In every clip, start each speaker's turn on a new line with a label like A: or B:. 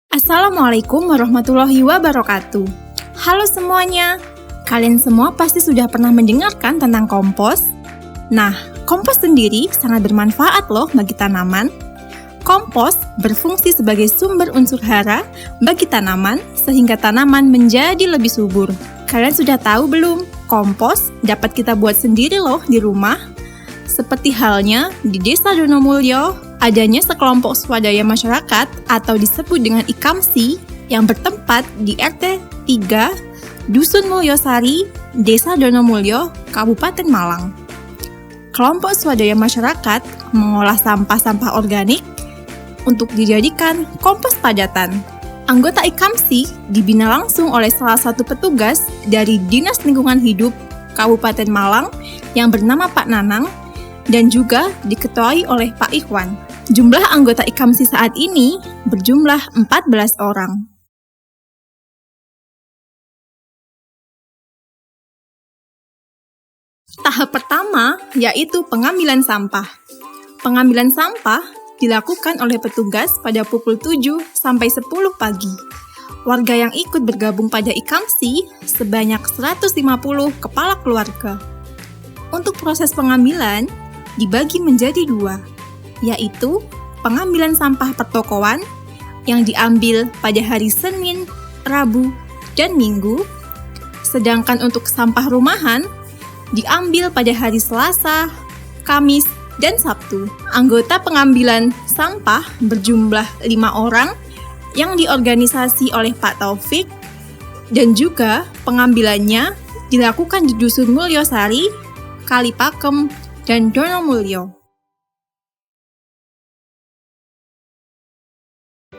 A: Assalamualaikum warahmatullahi wabarakatuh. Halo semuanya, kalian semua pasti sudah pernah mendengarkan tentang kompos? Nah, kompos sendiri sangat bermanfaat loh bagi tanaman. Kompos berfungsi sebagai sumber unsur hara bagi tanaman sehingga tanaman menjadi lebih subur. Kalian sudah tahu belum? Kompos dapat kita buat sendiri loh di rumah. Seperti halnya di Desa Donomulyo, adanya sekelompok swadaya masyarakat atau disebut dengan IKAMSI yang bertempat di RT 3, Dusun Mulyosari, Desa Donomulyo, Kabupaten Malang. Kelompok swadaya masyarakat mengolah sampah-sampah organik untuk dijadikan kompos padatan. Anggota IKAMSI dibina langsung oleh salah satu petugas dari Dinas Lingkungan Hidup Kabupaten Malang yang bernama Pak Nanang dan juga diketuai oleh Pak Ikhwan. Jumlah anggota IKAMSI saat ini berjumlah 14 orang. Tahap pertama yaitu pengambilan sampah. Pengambilan sampah dilakukan oleh petugas pada pukul 7 sampai 10 pagi. Warga yang ikut bergabung pada IKAMSI sebanyak 150 kepala keluarga. Untuk proses pengambilan dibagi menjadi dua, yaitu pengambilan sampah pertokoan yang diambil pada hari Senin, Rabu, dan Minggu, sedangkan untuk sampah rumahan diambil pada hari Selasa, Kamis, dan Sabtu. Anggota pengambilan sampah berjumlah 5 orang yang diorganisasi oleh Pak Taufik dan juga pengambilannya dilakukan di Dusun Mulyosari, Kalipakem, dan Donomulyo.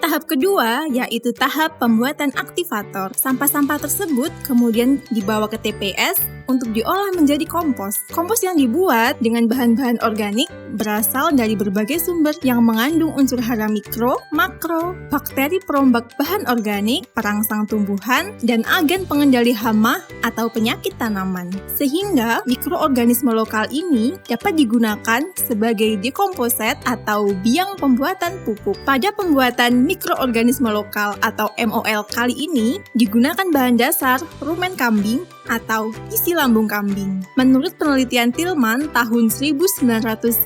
A: Tahap kedua yaitu tahap pembuatan aktivator. Sampah-sampah tersebut kemudian dibawa ke TPS untuk diolah menjadi kompos. Kompos yang dibuat dengan bahan-bahan organik berasal dari berbagai sumber yang mengandung unsur hara mikro, makro, bakteri perombak bahan organik, perangsang tumbuhan, dan agen pengendali hama atau penyakit tanaman. Sehingga mikroorganisme lokal ini dapat digunakan sebagai dekomposet atau biang pembuatan pupuk. Pada pembuatan mikroorganisme lokal atau MOL kali ini digunakan bahan dasar rumen kambing atau isi lambung kambing. Menurut penelitian Tillman tahun 1991,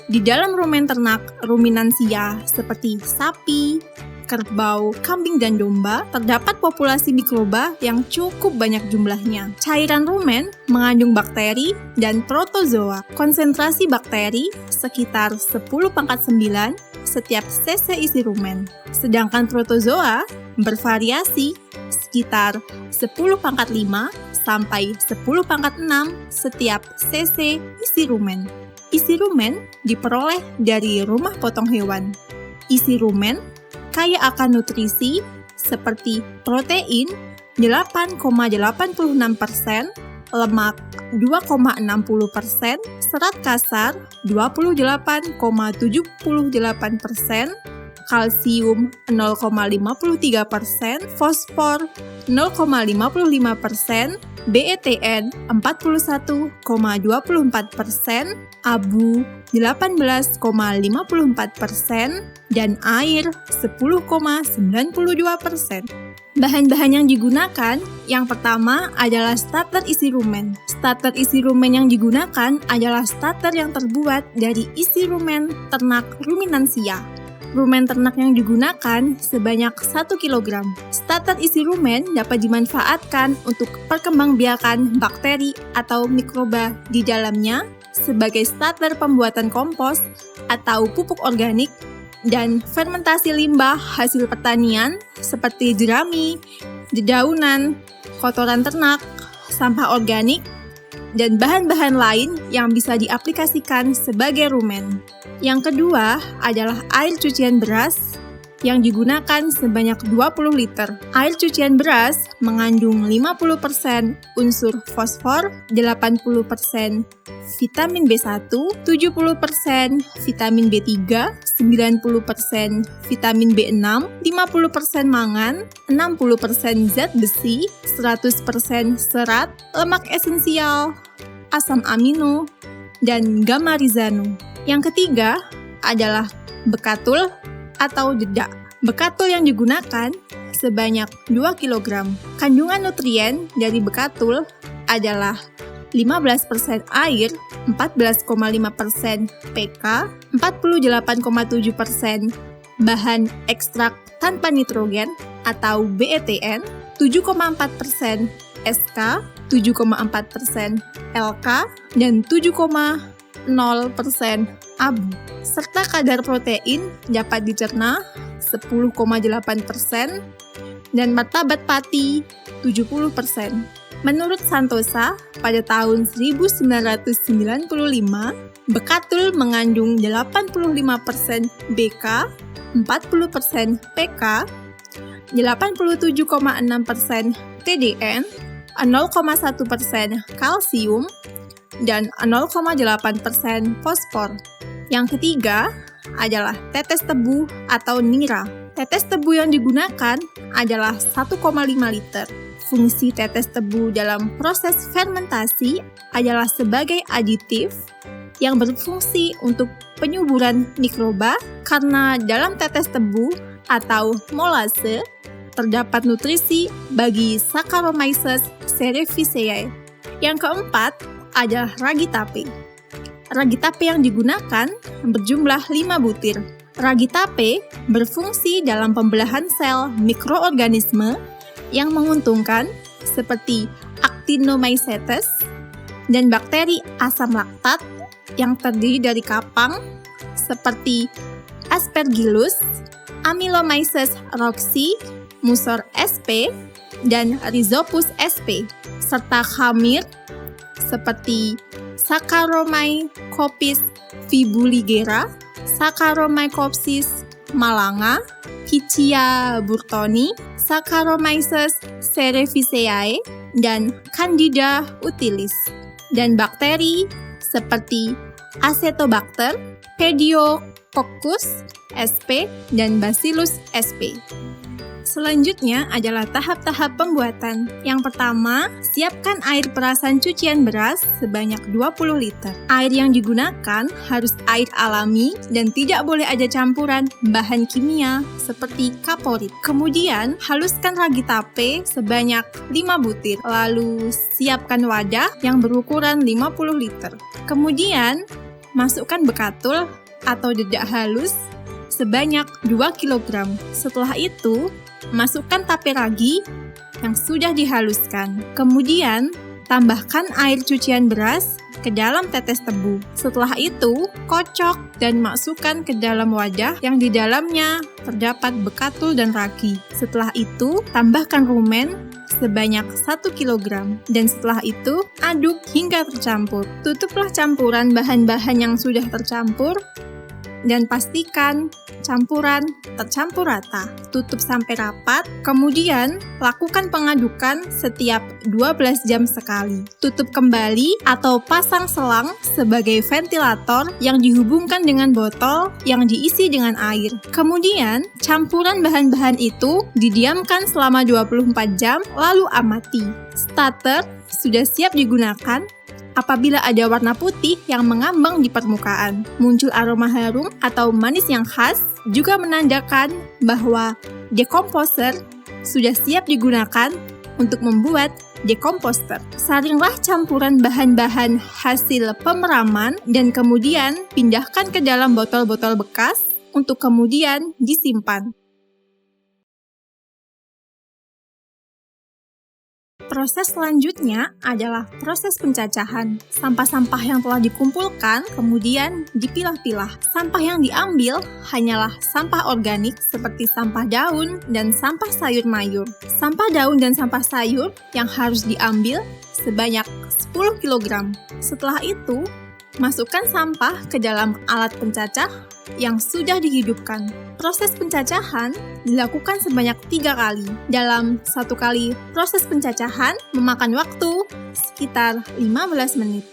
A: di dalam rumen ternak ruminansia seperti sapi, kerbau, kambing, dan domba, terdapat populasi mikroba yang cukup banyak jumlahnya. Cairan rumen mengandung bakteri dan protozoa. Konsentrasi bakteri sekitar 10⁻⁹ setiap cc isi rumen. Sedangkan protozoa bervariasi sekitar 10⁻⁵ sampai 10⁻⁶ setiap cc isi rumen. Isi rumen diperoleh dari rumah potong hewan. Isi rumen kaya akan nutrisi seperti protein 8,86%, lemak 2,60%, serat kasar 28,78%, kalsium 0,53%, fosfor 0,55%, BETN 41,24%, abu 18,54%, dan air 10,92%. Bahan-bahan yang digunakan, yang pertama adalah starter isi rumen. Starter isi rumen yang digunakan adalah starter yang terbuat dari isi rumen ternak ruminansia. Rumen ternak yang digunakan sebanyak 1 kg. Starter isi rumen dapat dimanfaatkan untuk perkembangbiakan bakteri atau mikroba di dalamnya sebagai starter pembuatan kompos atau pupuk organik dan fermentasi limbah hasil pertanian seperti jerami, dedaunan, kotoran ternak, sampah organik, dan bahan-bahan lain yang bisa diaplikasikan sebagai rumen. Yang kedua adalah air cucian beras yang digunakan sebanyak 20 liter. Air cucian beras mengandung 50% unsur fosfor, 80% vitamin B1, 70% vitamin B3, 90% vitamin B6, 50% mangan, 60% zat besi, 100% serat, lemak esensial, asam amino, dan gamma rizano. Yang ketiga adalah bekatul atau dedak. Bekatul yang digunakan sebanyak 2 kg. Kandungan nutrien dari bekatul adalah 15% air, 14,5% PK, 48,7% bahan ekstrak tanpa nitrogen atau BETN, 7,4% SK, 7,4% LK, dan 7,0% abu. Serta kadar protein dapat dicerna 10,8% dan martabat pati 70%. Menurut Santosa, pada tahun 1995, bekatul mengandung 85% BK, 40% PK, 87,6% TDN, 0,1% kalsium, dan 0,8% fosfor. Yang ketiga adalah tetes tebu atau nira. Tetes tebu yang digunakan adalah 1,5 liter. Fungsi tetes tebu dalam proses fermentasi adalah sebagai aditif yang berfungsi untuk penyuburan mikroba karena dalam tetes tebu atau molase terdapat nutrisi bagi Saccharomyces cerevisiae. Yang keempat adalah ragi tape. Ragi tape yang digunakan berjumlah 5 butir. Ragi tape berfungsi dalam pembelahan sel mikroorganisme yang menguntungkan seperti Actinomycetes dan bakteri asam laktat yang terdiri dari kapang seperti Aspergillus, Amylomyces rhoxi, Musor sp, dan Rhizopus sp, serta khamir seperti Saccharomycosis fibuligera, Saccharomycosis malanga, Pichia burtoni, Saccharomyces cerevisiae, dan Candida utilis, dan bakteri seperti Acetobacter, Pediococcus sp, dan Bacillus sp. Selanjutnya adalah tahap-tahap pembuatan. Yang pertama, siapkan air perasan cucian beras sebanyak 20 liter. Air yang digunakan harus air alami dan tidak boleh ada campuran bahan kimia seperti kaporit. Kemudian, haluskan ragi tape sebanyak 5 butir. Lalu, siapkan wadah yang berukuran 50 liter. Kemudian, masukkan bekatul atau dedak halus sebanyak 2 kg. Setelah itu, masukkan tape ragi yang sudah dihaluskan. Kemudian, tambahkan air cucian beras ke dalam tetes tebu. Setelah itu, kocok dan masukkan ke dalam wadah yang di dalamnya terdapat bekatul dan ragi. Setelah itu, tambahkan rumen sebanyak 1 kg. Dan setelah itu, aduk hingga tercampur. Tutuplah campuran bahan-bahan yang sudah tercampur dan pastikan campuran tercampur rata. Tutup sampai rapat, kemudian lakukan pengadukan setiap 12 jam sekali. Tutup kembali atau pasang selang sebagai ventilator yang dihubungkan dengan botol yang diisi dengan air. Kemudian, campuran bahan-bahan itu didiamkan selama 24 jam, lalu amati. Starter sudah siap digunakan apabila ada warna putih yang mengambang di permukaan. Muncul aroma harum atau manis yang khas juga menandakan bahwa decomposer sudah siap digunakan untuk membuat decomposter. Saringlah campuran bahan-bahan hasil pemeraman dan kemudian pindahkan ke dalam botol-botol bekas untuk kemudian disimpan. Proses selanjutnya adalah proses pencacahan. Sampah-sampah yang telah dikumpulkan kemudian dipilah-pilah. Sampah yang diambil hanyalah sampah organik seperti sampah daun dan sampah sayur mayur. Sampah daun dan sampah sayur yang harus diambil sebanyak 10 kg. Setelah itu, masukkan sampah ke dalam alat pencacah yang sudah dihidupkan. Proses pencacahan dilakukan sebanyak 3 kali. Dalam 1 kali proses pencacahan memakan waktu sekitar 15 menit.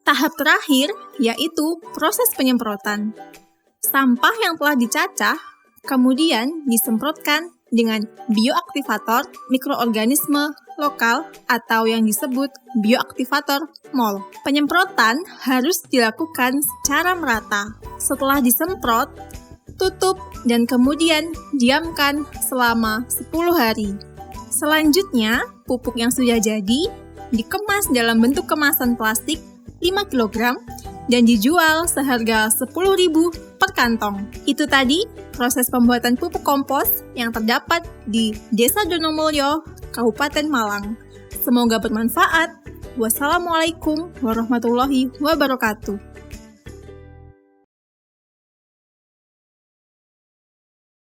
A: Tahap terakhir yaitu proses penyemprotan. Sampah yang telah dicacah kemudian disemprotkan dengan bioaktivator mikroorganisme lokal atau yang disebut bioaktivator MOL. Penyemprotan harus dilakukan secara merata. Setelah disemprot, tutup dan kemudian diamkan selama 10 hari. Selanjutnya, pupuk yang sudah jadi dikemas dalam bentuk kemasan plastik 5 kg dan dijual seharga 10.000 per kantong. Itu tadi proses pembuatan pupuk kompos yang terdapat di Desa Donomulyo, Kabupaten Malang. Semoga bermanfaat. Wassalamualaikum warahmatullahi wabarakatuh.